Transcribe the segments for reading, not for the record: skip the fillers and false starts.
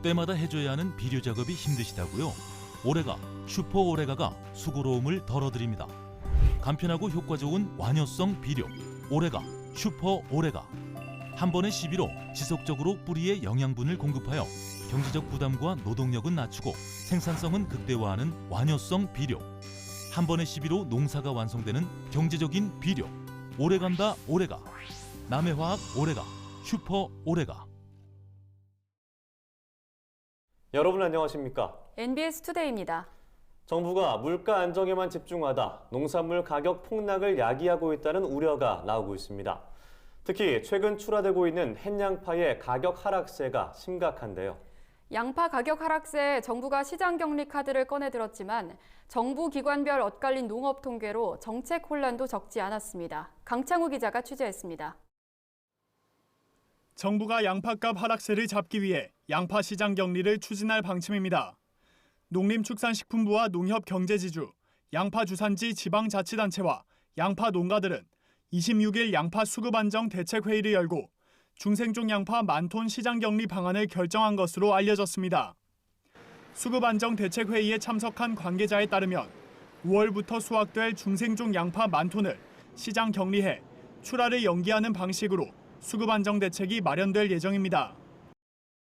때마다 해줘야 하는 비료 작업이 힘드시다고요? 오레가, 슈퍼 오레가가 수고로움을 덜어드립니다. 간편하고 효과 좋은 완효성 비료, 오레가, 슈퍼 오레가. 한 번의 시비로 지속적으로 뿌리에 영양분을 공급하여 경제적 부담과 노동력은 낮추고 생산성은 극대화하는 완효성 비료. 한 번의 시비로 농사가 완성되는 경제적인 비료. 오래간다 오레가. 남해화학 오레가, 슈퍼 오레가. 여러분 안녕하십니까? NBS 투데이입니다. 정부가 물가 안정에만 집중하다 농산물 가격 폭락을 야기하고 있다는 우려가 나오고 있습니다. 특히 최근 출하되고 있는 햇양파의 가격 하락세가 심각한데요. 양파 가격 하락세에 정부가 시장 격리 카드를 꺼내들었지만 정부 기관별 엇갈린 농업 통계로 정책 혼란도 적지 않았습니다. 강창우 기자가 취재했습니다. 정부가 양파값 하락세를 잡기 위해 양파 시장 격리를 추진할 방침입니다. 농림축산식품부와 농협경제지주, 양파주산지 지방자치단체와 양파 농가들은 26일 양파 수급 안정 대책회의를 열고 중생종 양파 10,000톤 시장 격리 방안을 결정한 것으로 알려졌습니다. 수급 안정 대책회의에 참석한 관계자에 따르면 5월부터 수확될 중생종 양파 10,000톤을 시장 격리해 출하를 연기하는 방식으로 수급 안정 대책이 마련될 예정입니다.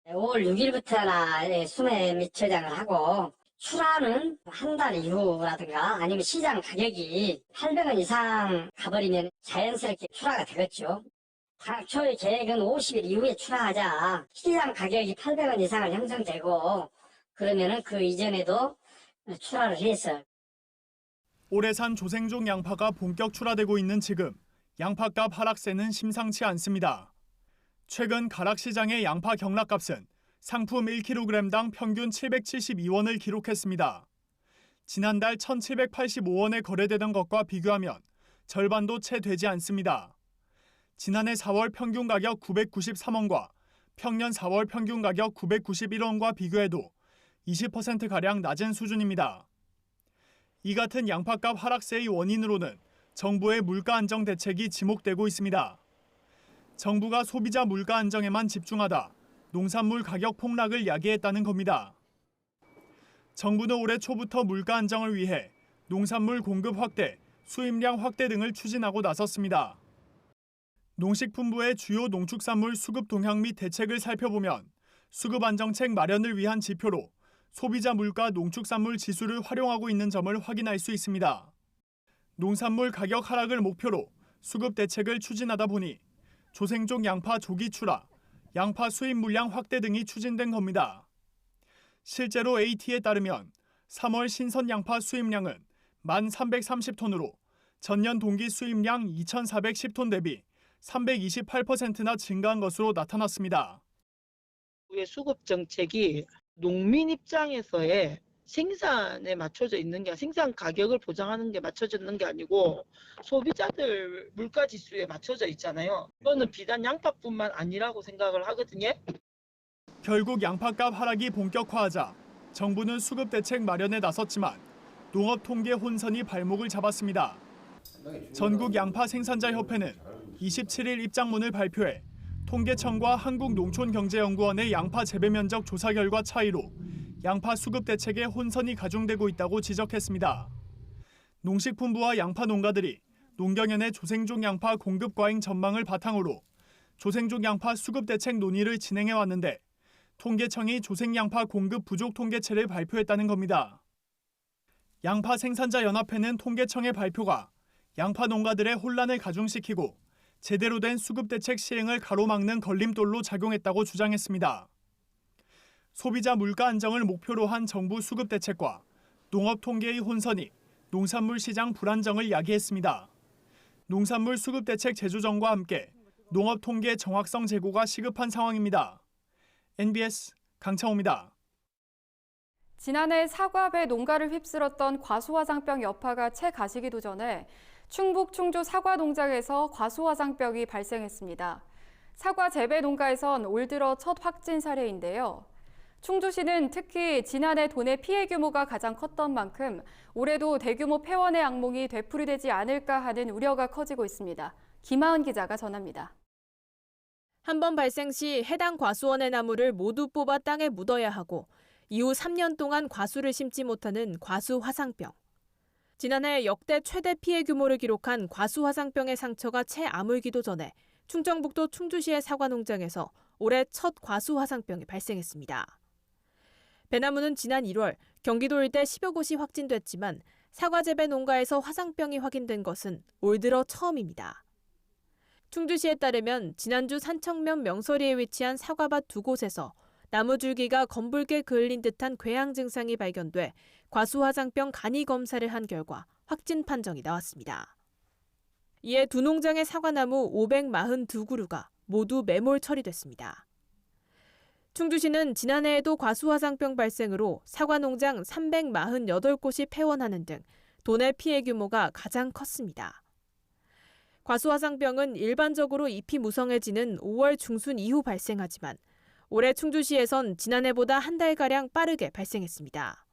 5월 6일부터나 수매 및 저장을 하고 출하는 한 달 이후라든가 아니면 시장 가격이 800원 이상 가버리면 자연스럽게 출하가 되겠죠. 당초의 계획은 50일 이후에 출하하자. 시장 가격이 800원 이상을 형성되고 그러면은 그 이전에도 출하를 해서. 올해 산 조생종 양파가 본격 출하되고 있는 지금 양파값 하락세는 심상치 않습니다. 최근 가락시장의 양파 경락값은 상품 1kg당 평균 772원을 기록했습니다. 지난달 1,785원에 거래되던 것과 비교하면 절반도 채 되지 않습니다. 지난해 4월 평균 가격 993원과 평년 4월 평균 가격 991원과 비교해도 20%가량 낮은 수준입니다. 이 같은 양파값 하락세의 원인으로는 정부의 물가 안정 대책이 지목되고 있습니다. 정부가 소비자 물가 안정에만 집중하다 농산물 가격 폭락을 야기했다는 겁니다. 정부는 올해 초부터 물가 안정을 위해 농산물 공급 확대, 수입량 확대 등을 추진하고 나섰습니다. 농식품부의 주요 농축산물 수급 동향 및 대책을 살펴보면 수급 안정책 마련을 위한 지표로 소비자 물가 농축산물 지수를 활용하고 있는 점을 확인할 수 있습니다. 농산물 가격 하락을 목표로 수급 대책을 추진하다 보니 조생종 양파 조기 출하, 양파 수입 물량 확대 등이 추진된 겁니다. 실제로 AT에 따르면 3월 신선 양파 수입량은 1,330톤으로 전년 동기 수입량 2,410톤 대비 328%나 증가한 것으로 나타났습니다. 수급 정책이 농민 입장에서의 생산에 맞춰져 있는 게 생산 가격을 보장하는 게 맞춰져 있는 게 아니고 소비자들 물가 지수에 맞춰져 있잖아요. 이거는 비단 양파뿐만 아니라고 생각을 하거든요. 결국 양파값 하락이 본격화하자 정부는 수급 대책 마련에 나섰지만 농업 통계 혼선이 발목을 잡았습니다. 전국 양파 생산자 협회는 27일 입장문을 발표해 통계청과 한국농촌경제연구원의 양파 재배 면적 조사 결과 차이로 양파 수급 대책에 혼선이 가중되고 있다고 지적했습니다. 농식품부와 양파 농가들이 농경연의 조생종 양파 공급 과잉 전망을 바탕으로 조생종 양파 수급 대책 논의를 진행해 왔는데 통계청이 조생 양파 공급 부족 통계체를 발표했다는 겁니다. 양파 생산자 연합회는 통계청의 발표가 양파 농가들의 혼란을 가중시키고 제대로 된 수급 대책 시행을 가로막는 걸림돌로 작용했다고 주장했습니다. 소비자 물가 안정을 목표로 한 정부 수급 대책과 농업 통계의 혼선이 농산물 시장 불안정을 야기했습니다. 농산물 수급 대책 재조정과 함께 농업 통계 정확성 제고가 시급한 상황입니다. NBS 강창호입니다. 지난해 사과배 농가를 휩쓸었던 과수화장병 여파가 채 가시기도 전에 충북 충주 사과 농장에서 과수화장병이 발생했습니다. 사과 재배 농가에선 올 들어 첫 확진 사례인데요. 충주시는 특히 지난해 도내 피해 규모가 가장 컸던 만큼 올해도 대규모 폐원의 악몽이 되풀이되지 않을까 하는 우려가 커지고 있습니다. 김하은 기자가 전합니다. 한 번 발생 시 해당 과수원의 나무를 모두 뽑아 땅에 묻어야 하고 이후 3년 동안 과수를 심지 못하는 과수 화상병. 지난해 역대 최대 피해 규모를 기록한 과수 화상병의 상처가 채 아물기도 전에 충청북도 충주시의 사과농장에서 올해 첫 과수 화상병이 발생했습니다. 배나무는 지난 1월 경기도 일대 10여 곳이 확진됐지만 사과 재배 농가에서 화상병이 확인된 것은 올 들어 처음입니다. 충주시에 따르면 지난주 산청면 명서리에 위치한 사과밭 2곳에서 나무 줄기가 검붉게 그을린 듯한 궤양 증상이 발견돼 과수화상병 간이 검사를 한 결과 확진 판정이 나왔습니다. 이에 두 농장의 사과나무 542그루가 모두 매몰 처리됐습니다. 충주시는 지난해에도 과수화상병 발생으로 사과농장 348곳이 폐원하는 등 도내 피해 규모가 가장 컸습니다. 과수화상병은 일반적으로 잎이 무성해지는 5월 중순 이후 발생하지만 올해 충주시에선 지난해보다 한 달가량 빠르게 발생했습니다.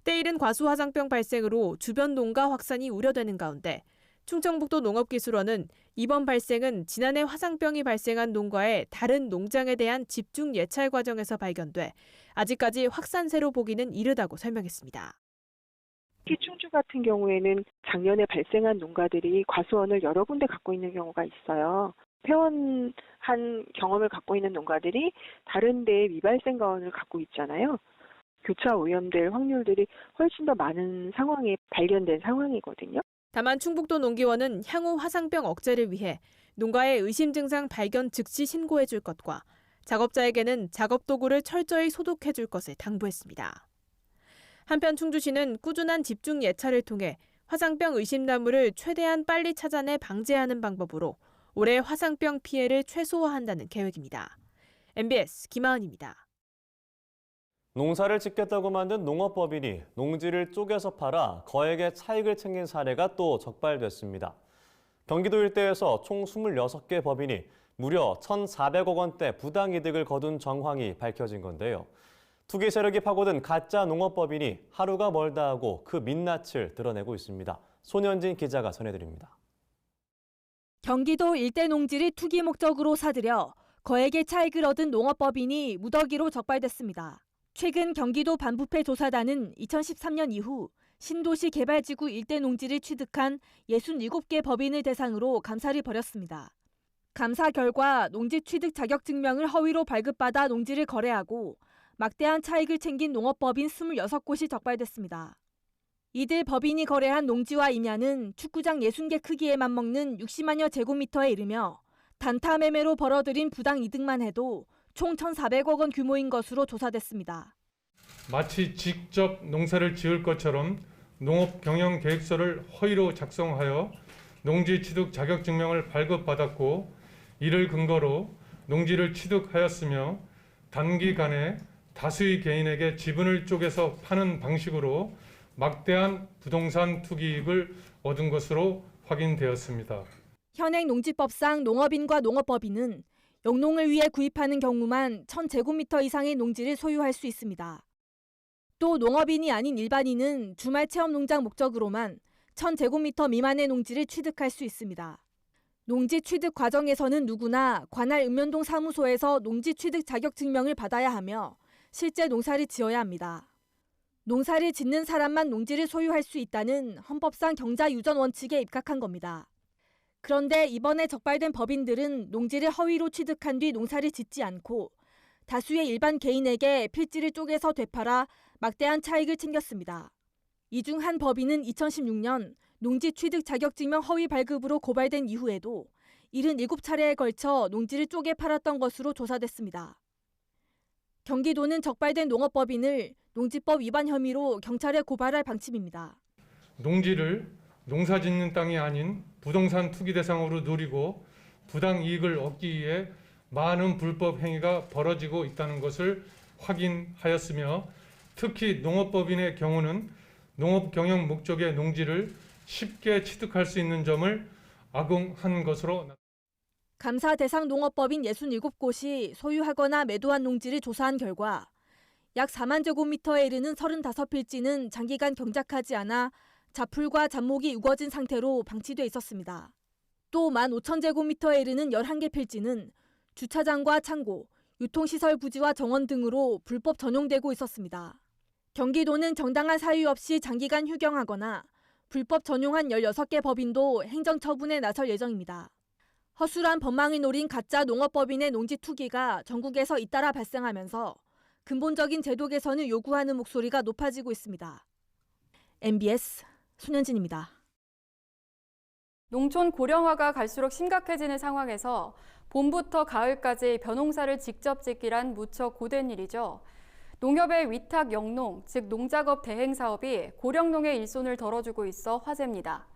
때이른 과수화상병 발생으로 주변 농가 확산이 우려되는 가운데 충청북도 농업기술원은 이번 발생은 지난해 화상병이 발생한 농가의 다른 농장에 대한 집중 예찰 과정에서 발견돼 아직까지 확산세로 보기는 이르다고 설명했습니다. 특히 충주 같은 경우에는 작년에 발생한 농가들이 과수원을 여러 군데 갖고 있는 경우가 있어요. 폐원한 경험을 갖고 있는 농가들이 다른 데에 미발생 가원을 갖고 있잖아요. 교차 오염될 확률들이 훨씬 더 많은 상황에 발견된 상황이거든요. 다만 충북도 농기원은 향후 화상병 억제를 위해 농가의 의심 증상 발견 즉시 신고해 줄 것과 작업자에게는 작업 도구를 철저히 소독해 줄 것을 당부했습니다. 한편 충주시는 꾸준한 집중 예찰을 통해 화상병 의심 나무를 최대한 빨리 찾아내 방제하는 방법으로 올해 화상병 피해를 최소화한다는 계획입니다. MBS 김하은입니다. 농사를 짓겠다고 만든 농업법인이 농지를 쪼개서 팔아 거액의 차익을 챙긴 사례가 또 적발됐습니다. 경기도 일대에서 총 26개 법인이 무려 1,400억 원대 부당이득을 거둔 정황이 밝혀진 건데요. 투기 세력이 파고든 가짜 농업법인이 하루가 멀다 하고 그 민낯을 드러내고 있습니다. 손현진 기자가 전해드립니다. 경기도 일대 농지를 투기 목적으로 사들여 거액의 차익을 얻은 농업법인이 무더기로 적발됐습니다. 최근 경기도 반부패 조사단은 2013년 이후 신도시 개발지구 일대 농지를 취득한 67개 법인을 대상으로 감사를 벌였습니다. 감사 결과 농지 취득 자격증명을 허위로 발급받아 농지를 거래하고 막대한 차익을 챙긴 농업법인 26곳이 적발됐습니다. 이들 법인이 거래한 농지와 임야는 축구장 60개 크기에 맞먹는 60만여 제곱미터에 이르며 단타 매매로 벌어들인 부당 이득만 해도 총 1,400억 원 규모인 것으로 조사됐습니다. 마치 직접 농사를 지을 것처럼 농업 경영 계획서를 허위로 작성하여 농지 취득 자격증명을 발급받았고 이를 근거로 농지를 취득하였으며 단기간에 다수의 개인에게 지분을 쪼개서 파는 방식으로 막대한 부동산 투기이익을 얻은 것으로 확인되었습니다. 현행 농지법상 농업인과 농업법인은 영농을 위해 구입하는 경우만 1,000제곱미터 이상의 농지를 소유할 수 있습니다. 또 농업인이 아닌 일반인은 주말 체험 농장 목적으로만 1,000제곱미터 미만의 농지를 취득할 수 있습니다. 농지 취득 과정에서는 누구나 관할 읍면동 사무소에서 농지 취득 자격증명을 받아야 하며 실제 농사를 지어야 합니다. 농사를 짓는 사람만 농지를 소유할 수 있다는 헌법상 경자유전 원칙에 입각한 겁니다. 그런데 이번에 적발된 법인들은 농지를 허위로 취득한 뒤 농사를 짓지 않고 다수의 일반 개인에게 필지를 쪼개서 되팔아 막대한 차익을 챙겼습니다. 이 중 한 법인은 2016년 농지 취득 자격증명 허위 발급으로 고발된 이후에도 77차례에 걸쳐 농지를 쪼개 팔았던 것으로 조사됐습니다. 경기도는 적발된 농업법인을 농지법 위반 혐의로 경찰에 고발할 방침입니다. 농지를 농사 짓는 땅이 아닌 부동산 투기 대상으로 누리고 부당 이익을 얻기 위해 많은 불법 행위가 벌어지고 있다는 것을 확인하였으며 특히 농업법인의 경우는 농업 경영 목적의 농지를 쉽게 취득할 수 있는 점을 악용한 것으로 감사 대상 농업법인 67곳이 소유하거나 매도한 농지를 조사한 결과 약 4만 제곱미터에 이르는 35필지는 장기간 경작하지 않아 잡풀과 잡목이 우거진 상태로 방치돼 있었습니다. 또 15,000제곱미터에 이르는 11개 필지는 주차장과 창고, 유통시설 부지와 정원 등으로 불법 전용되고 있었습니다. 경기도는 정당한 사유 없이 장기간 휴경하거나 불법 전용한 16개 법인도 행정처분에 나설 예정입니다. 허술한 법망이 노린 가짜 농업법인의 농지 투기가 전국에서 잇따라 발생하면서 근본적인 제도 개선을 요구하는 목소리가 높아지고 있습니다. MBS 손현진입니다. 농촌 고령화가 갈수록 심각해지는 상황에서 봄부터 가을까지 벼농사를 직접 짓기란 무척 고된 일이죠. 농협의 위탁 영농, 즉 농작업 대행 사업이 고령농의 일손을 덜어주고 있어 화제입니다.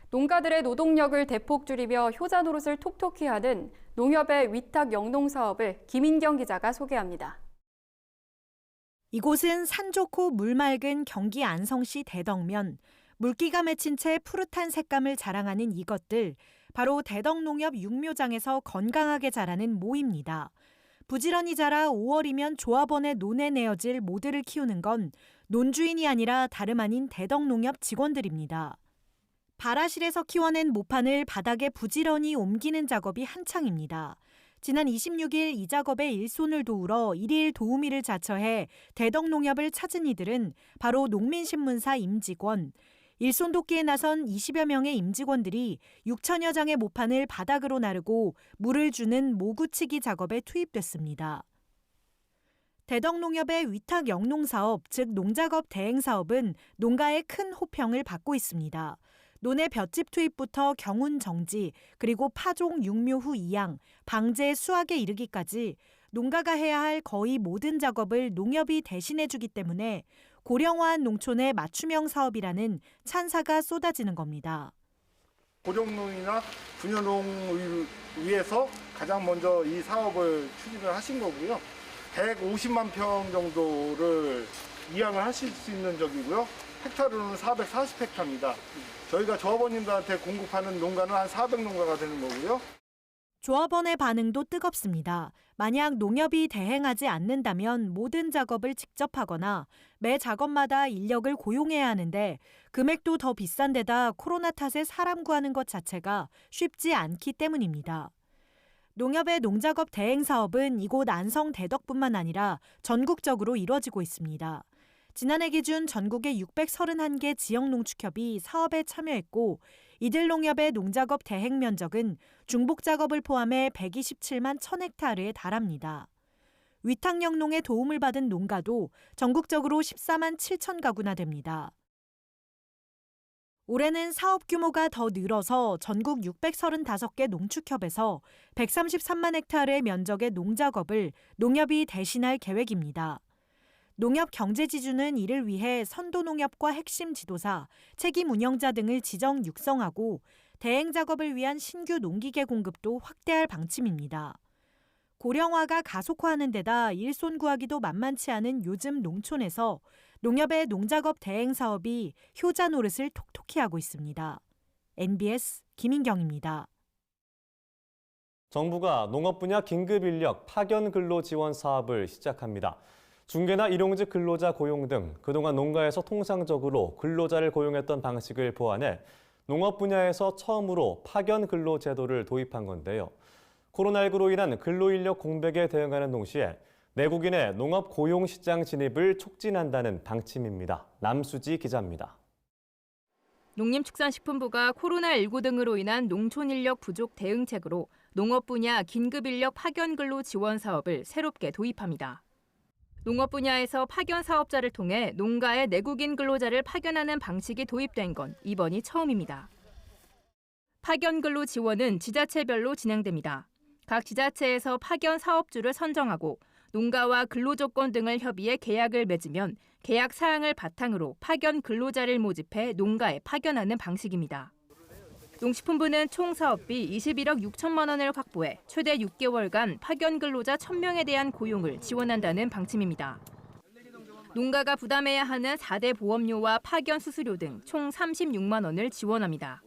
농가들의 노동력을 대폭 줄이며 효자 노릇을 톡톡히 하는 농협의 위탁 영농 사업을 김인경 기자가 소개합니다. 이곳은 산 좋고 물 맑은 경기 안성시 대덕면. 물기가 맺힌 채 푸릇한 색감을 자랑하는 이것들, 바로 대덕농협 육묘장에서 건강하게 자라는 모입니다. 부지런히 자라 5월이면 조합원의 논에 내어질 모들을 키우는 건 논주인이 아니라 다름 아닌 대덕농협 직원들입니다. 발화실에서 키워낸 모판을 바닥에 부지런히 옮기는 작업이 한창입니다. 지난 26일 이 작업에 일손을 도우러 일일 도우미를 자처해 대덕농협을 찾은 이들은 바로 농민신문사 임직원. 일손 돕기에 나선 20여 명의 임직원들이 6천여 장의 모판을 바닥으로 나르고 물을 주는 모구치기 작업에 투입됐습니다. 대덕농협의 위탁 영농사업, 즉 농작업 대행사업은 농가의 큰 호평을 받고 있습니다. 논의 볏짚 투입부터 경운 정지, 그리고 파종 육묘 후 이양, 방제 수확에 이르기까지 농가가 해야 할 거의 모든 작업을 농협이 대신해주기 때문에 고령화한 농촌의 맞춤형 사업이라는 찬사가 쏟아지는 겁니다. 고령농이나 분여농을 위해서 가장 먼저 이 사업을 추진을 하신 거고요. 150만 평 정도를 이양을 하실 수 있는 적이고요. 헥타르는 440헥타입니다. 저희가 조합원님들한테 공급하는 농가는 한 400농가가 되는 거고요. 조합원의 반응도 뜨겁습니다. 만약 농협이 대행하지 않는다면 모든 작업을 직접 하거나 매 작업마다 인력을 고용해야 하는데 금액도 더 비싼 데다 코로나 탓에 사람 구하는 것 자체가 쉽지 않기 때문입니다. 농협의 농작업 대행 사업은 이곳 안성 대덕뿐만 아니라 전국적으로 이뤄지고 있습니다. 지난해 기준 전국의 631개 지역농축협이 사업에 참여했고 이들 농협의 농작업 대행 면적은 중복 작업을 포함해 127만 1000헥타르에 달합니다. 위탁 영농의 도움을 받은 농가도 전국적으로 14만 7천 가구나 됩니다. 올해는 사업 규모가 더 늘어서 전국 635개 농축협에서 133만 헥타르의 면적의 농작업을 농협이 대신할 계획입니다. 농협 경제지주는 이를 위해 선도농협과 핵심 지도사, 책임 운영자 등을 지정 육성하고 대행 작업을 위한 신규 농기계 공급도 확대할 방침입니다. 고령화가 가속화하는 데다 일손 구하기도 만만치 않은 요즘 농촌에서 농협의 농작업 대행 사업이 효자 노릇을 톡톡히 하고 있습니다. NBS 김인경입니다. 정부가 농업 분야 긴급 인력 파견 근로 지원 사업을 시작합니다. 중개나 일용직 근로자 고용 등 그동안 농가에서 통상적으로 근로자를 고용했던 방식을 보완해 농업 분야에서 처음으로 파견 근로 제도를 도입한 건데요. 코로나19로 인한 근로인력 공백에 대응하는 동시에 내국인의 농업 고용 시장 진입을 촉진한다는 방침입니다. 남수지 기자입니다. 농림축산식품부가 코로나19 등으로 인한 농촌 인력 부족 대응책으로 농업 분야 긴급 인력 파견 근로 지원 사업을 새롭게 도입합니다. 농업 분야에서 파견 사업자를 통해 농가에 내국인 근로자를 파견하는 방식이 도입된 건 이번이 처음입니다. 파견 근로 지원은 지자체별로 진행됩니다. 각 지자체에서 파견 사업주를 선정하고 농가와 근로조건 등을 협의해 계약을 맺으면 계약 사항을 바탕으로 파견 근로자를 모집해 농가에 파견하는 방식입니다. 농식품부는 총 사업비 21억 6천만 원을 확보해 최대 6개월간 파견 근로자 1,000명에 대한 고용을 지원한다는 방침입니다. 농가가 부담해야 하는 4대 보험료와 파견 수수료 등 총 36만 원을 지원합니다.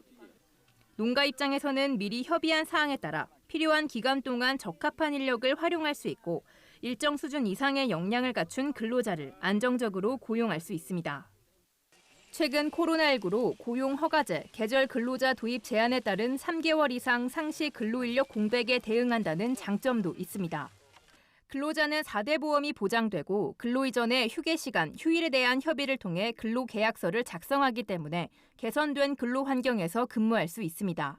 농가 입장에서는 미리 협의한 사항에 따라 필요한 기간 동안 적합한 인력을 활용할 수 있고 일정 수준 이상의 역량을 갖춘 근로자를 안정적으로 고용할 수 있습니다. 최근 코로나19로 고용 허가제, 계절 근로자 도입 제한에 따른 3개월 이상 상시 근로인력 공백에 대응한다는 장점도 있습니다. 근로자는 4대 보험이 보장되고 근로 이전의 휴게 시간, 휴일에 대한 협의를 통해 근로계약서를 작성하기 때문에 개선된 근로 환경에서 근무할 수 있습니다.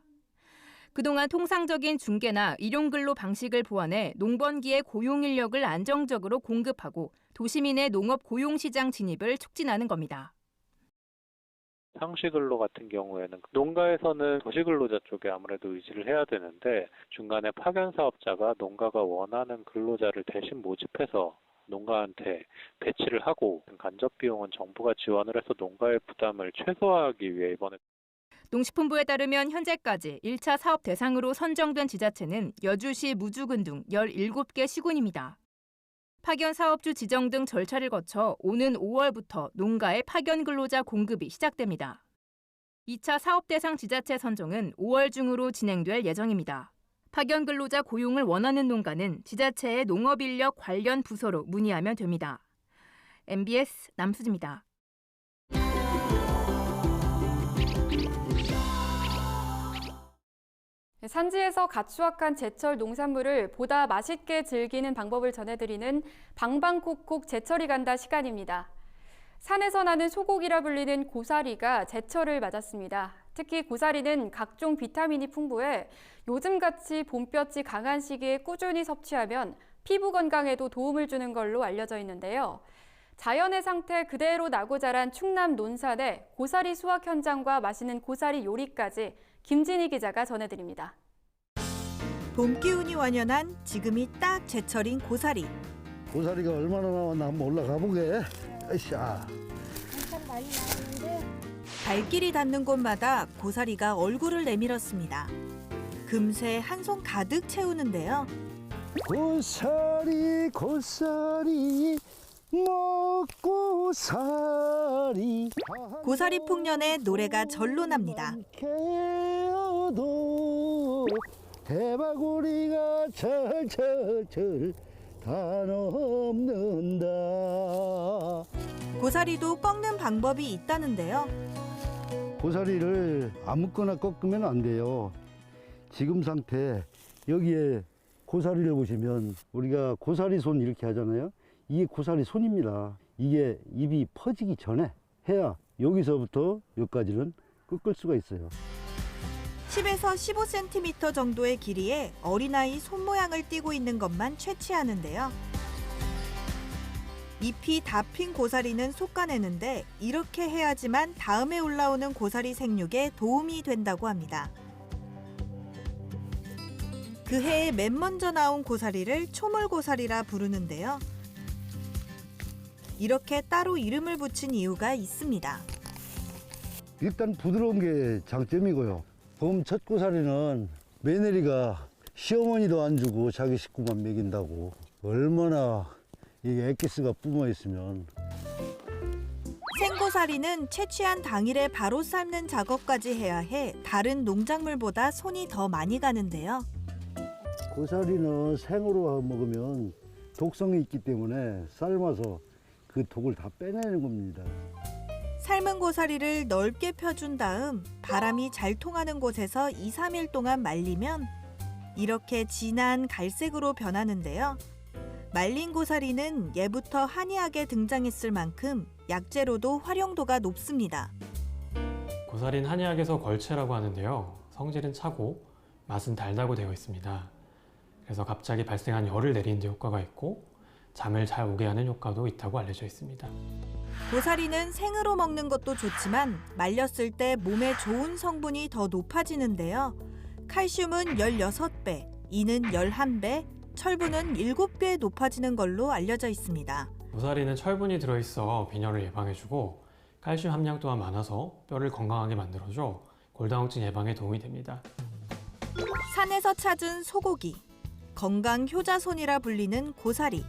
그동안 통상적인 중개나 일용근로 방식을 보완해 농번기에 고용 인력을 안정적으로 공급하고 도시민의 농업 고용시장 진입을 촉진하는 겁니다. 상시근로 같은 경우에는 농가에서는 도시근로자 쪽에 아무래도 의지를 해야 되는데 중간에 파견 사업자가 농가가 원하는 근로자를 대신 모집해서 농가한테 배치를 하고 간접 비용은 정부가 지원을 해서 농가의 부담을 최소화하기 위해 이번에 농식품부에 따르면 현재까지 1차 사업 대상으로 선정된 지자체는 여주시 무주군 등 17개 시군입니다. 파견 사업주 지정 등 절차를 거쳐 오는 5월부터 농가의 파견 근로자 공급이 시작됩니다. 2차 사업 대상 지자체 선정은 5월 중으로 진행될 예정입니다. 파견 근로자 고용을 원하는 농가는 지자체의 농업인력 관련 부서로 문의하면 됩니다. MBS 남수지입니다. 산지에서 가추악한 제철 농산물을 보다 맛있게 즐기는 방법을 전해드리는 방방콕콕 제철이 간다 시간입니다. 산에서 나는 소고기라 불리는 고사리가 제철을 맞았습니다. 특히 고사리는 각종 비타민이 풍부해 요즘같이 봄볕이 강한 시기에 꾸준히 섭취하면 피부 건강에도 도움을 주는 걸로 알려져 있는데요. 자연의 상태 그대로 나고 자란 충남 논산의 고사리 수확 현장과 맛있는 고사리 요리까지 김진희 기자가 전해드립니다. 봄 기운이 완연한 지금이 딱 제철인 고사리. 고사리가 얼마나 나왔나 한번 올라가 보게. 으쌰. 발길이 닿는 곳마다 고사리가 얼굴을 내밀었습니다. 금세 한 손 가득 채우는데요. 고사리 고사리 먹고 사리. 고사리 풍년에 노래가 절로 납니다. 대바구리가 철철철 다 넘는다. 고사리도 꺾는 방법이 있다는데요. 고사리를 아무거나 꺾으면 안 돼요. 지금 상태 여기에 고사리를 보시면 우리가 고사리 손 이렇게 하잖아요. 이게 고사리 손입니다. 이게 입이 퍼지기 전에 해야 여기서부터 여기까지는 꺾을 수가 있어요. 10에서 15cm 정도의 길이에 어린아이 손 모양을 띠고 있는 것만 채취하는데요. 잎이 다 핀 고사리는 솎아내는데 이렇게 해야지만 다음에 올라오는 고사리 생육에 도움이 된다고 합니다. 그 해에 맨 먼저 나온 고사리를 초물고사리라 부르는데요. 이렇게 따로 이름을 붙인 이유가 있습니다. 일단 부드러운 게 장점이고요. 봄 첫 고사리는 며느리가 시어머니도 안 주고 자기 식구만 먹인다고 얼마나 이게 엑기스가 뿜어 있으면. 생고사리는 채취한 당일에 바로 삶는 작업까지 해야 해 다른 농작물보다 손이 더 많이 가는데요. 고사리는 생으로 먹으면 독성이 있기 때문에 삶아서 그 독을 다 빼내는 겁니다. 삶은 고사리를 넓게 펴준 다음 바람이 잘 통하는 곳에서 2, 3일 동안 말리면 이렇게 진한 갈색으로 변하는데요. 말린 고사리는 예부터 한이하게 등장했을 만큼 약재로도 활용도가 높습니다. 고사리는 한의학에서 걸채라고 하는데요. 성질은 차고 맛은 달다고 되어 있습니다. 그래서 갑자기 발생한 열을 내리는 데 효과가 있고 잠을 잘 오게 하는 효과도 있다고 알려져 있습니다. 고사리는 생으로 먹는 것도 좋지만 말렸을 때 몸에 좋은 성분이 더 높아지는데요. 칼슘은 16배, 이는 11배, 철분은 7배 높아지는 걸로 알려져 있습니다. 고사리는 철분이 들어있어 빈혈을 예방해주고 칼슘 함량 또한 많아서 뼈를 건강하게 만들어줘 골다공증 예방에 도움이 됩니다. 산에서 찾은 소고기, 건강 효자손이라 불리는 고사리.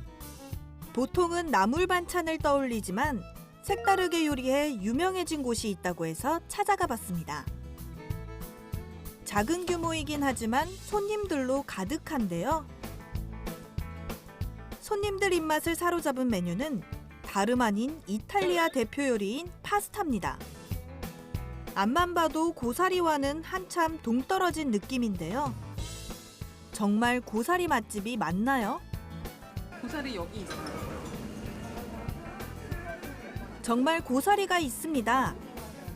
보통은 나물 반찬을 떠올리지만 색다르게 요리해 유명해진 곳이 있다고 해서 찾아가 봤습니다. 작은 규모이긴 하지만 손님들로 가득한데요. 손님들 입맛을 사로잡은 메뉴는 다름 아닌 이탈리아 대표 요리인 파스타입니다. 앞만 봐도 고사리와는 한참 동떨어진 느낌인데요. 정말 고사리 맛집이 맞나요? 고사리 여기 있어요. 정말 고사리가 있습니다.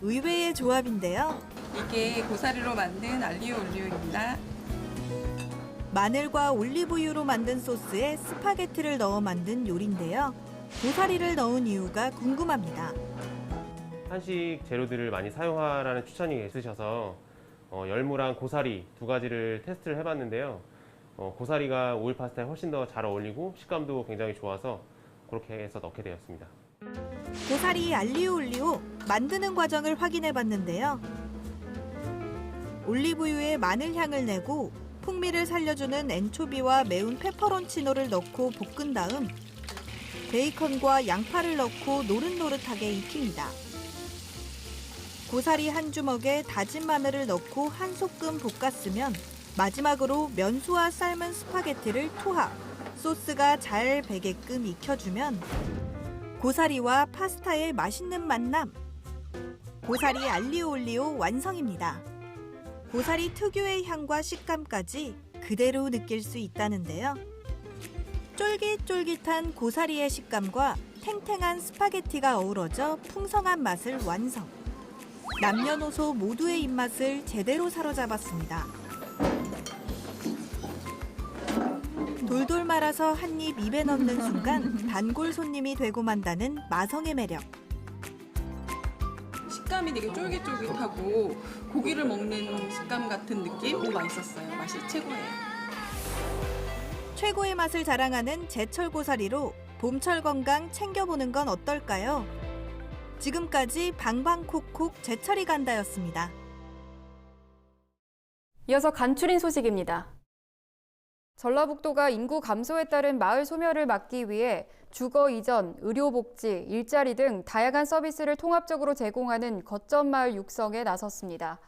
의외의 조합인데요. 이게 고사리로 만든 알리오 올리오입니다. 마늘과 올리브유로 만든 소스에 스파게티를 넣어 만든 요리인데요. 고사리를 넣은 이유가 궁금합니다. 한식 재료들을 많이 사용하라는 추천이 있으셔서 열무랑 고사리 두 가지를 테스트를 해봤는데요. 고사리가 오일 파스타에 훨씬 더 잘 어울리고 식감도 굉장히 좋아서 그렇게 해서 넣게 되었습니다. 고사리 알리오 올리오 만드는 과정을 확인해 봤는데요. 올리브유에 마늘 향을 내고 풍미를 살려주는 엔초비와 매운 페퍼론치노를 넣고 볶은 다음 베이컨과 양파를 넣고 노릇노릇하게 익힙니다. 고사리 한 주먹에 다진 마늘을 넣고 한 소끔 볶았으면 마지막으로 면수와 삶은 스파게티를 투하, 소스가 잘 배게끔 익혀주면 고사리와 파스타의 맛있는 만남! 고사리 알리오 올리오 완성입니다. 고사리 특유의 향과 식감까지 그대로 느낄 수 있다는데요. 쫄깃쫄깃한 고사리의 식감과 탱탱한 스파게티가 어우러져 풍성한 맛을 완성. 남녀노소 모두의 입맛을 제대로 사로잡았습니다. 돌돌 말아서 한 입 입에 넣는 순간 단골 손님이 되고 만다는 마성의 매력. 식감이 되게 쫄깃쫄깃하고 고기를 먹는 식감 같은 느낌? 너무 맛있었어요. 맛이 최고예요. 최고의 맛을 자랑하는 제철 고사리로 봄철 건강 챙겨보는 건 어떨까요? 지금까지 방방콕콕 제철이 간다였습니다. 이어서 간추린 소식입니다. 전라북도가 인구 감소에 따른 마을 소멸을 막기 위해 주거 이전, 의료복지, 일자리 등 다양한 서비스를 통합적으로 제공하는 거점마을 육성에 나섰습니다.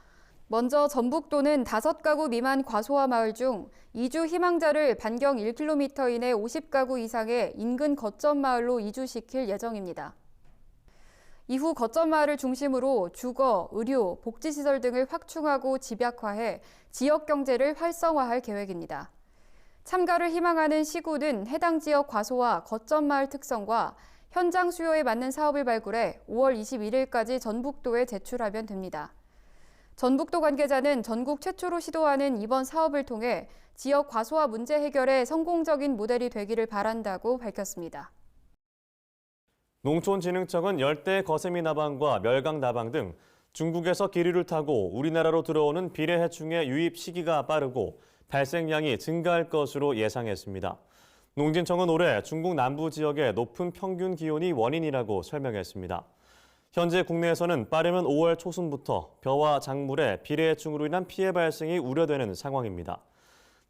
먼저 전북도는 5가구 미만 과소화 마을 중 이주 희망자를 반경 1km 이내 50가구 이상의 인근 거점마을로 이주시킬 예정입니다. 이후 거점마을을 중심으로 주거, 의료, 복지시설 등을 확충하고 집약화해 지역 경제를 활성화할 계획입니다. 참가를 희망하는 시군은 해당 지역 과소와 거점마을 특성과 현장 수요에 맞는 사업을 발굴해 5월 21일까지 전북도에 제출하면 됩니다. 전북도 관계자는 전국 최초로 시도하는 이번 사업을 통해 지역 과소화 문제 해결에 성공적인 모델이 되기를 바란다고 밝혔습니다. 농촌진흥청은 열대 거세미 나방과 멸강 나방 등 중국에서 기류를 타고 우리나라로 들어오는 비례해충의 유입 시기가 빠르고 발생량이 증가할 것으로 예상했습니다. 농진청은 올해 중국 남부 지역의 높은 평균 기온이 원인이라고 설명했습니다. 현재 국내에서는 빠르면 5월 초순부터 벼와 작물에 비례해충으로 인한 피해 발생이 우려되는 상황입니다.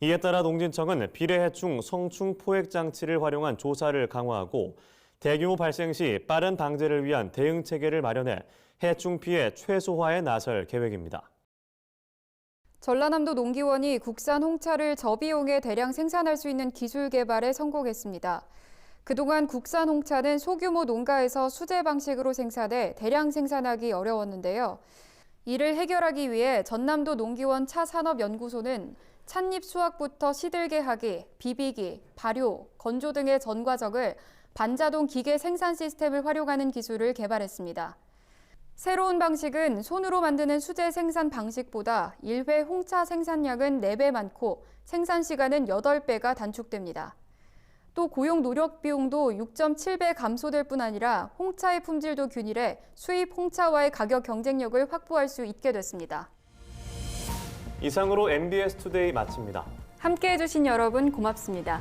이에 따라 농진청은 비례해충 성충 포획 장치를 활용한 조사를 강화하고 대규모 발생 시 빠른 방제를 위한 대응 체계를 마련해 해충 피해 최소화에 나설 계획입니다. 전라남도 농기원이 국산 홍차를 저비용에 대량 생산할 수 있는 기술 개발에 성공했습니다. 그동안 국산 홍차는 소규모 농가에서 수제 방식으로 생산해 대량 생산하기 어려웠는데요. 이를 해결하기 위해 전남도 농기원 차산업연구소는 찻잎 수확부터 시들게 하기, 비비기, 발효, 건조 등의 전 과정을 반자동 기계 생산 시스템을 활용하는 기술을 개발했습니다. 새로운 방식은 손으로 만드는 수제 생산 방식보다 1회 홍차 생산량은 4배 많고 생산 시간은 8배가 단축됩니다. 또 고용 노력 비용도 6.7배 감소될 뿐 아니라 홍차의 품질도 균일해 수입 홍차와의 가격 경쟁력을 확보할 수 있게 됐습니다. 이상으로 MBS 투데이 마칩니다. 함께해 주신 여러분 고맙습니다.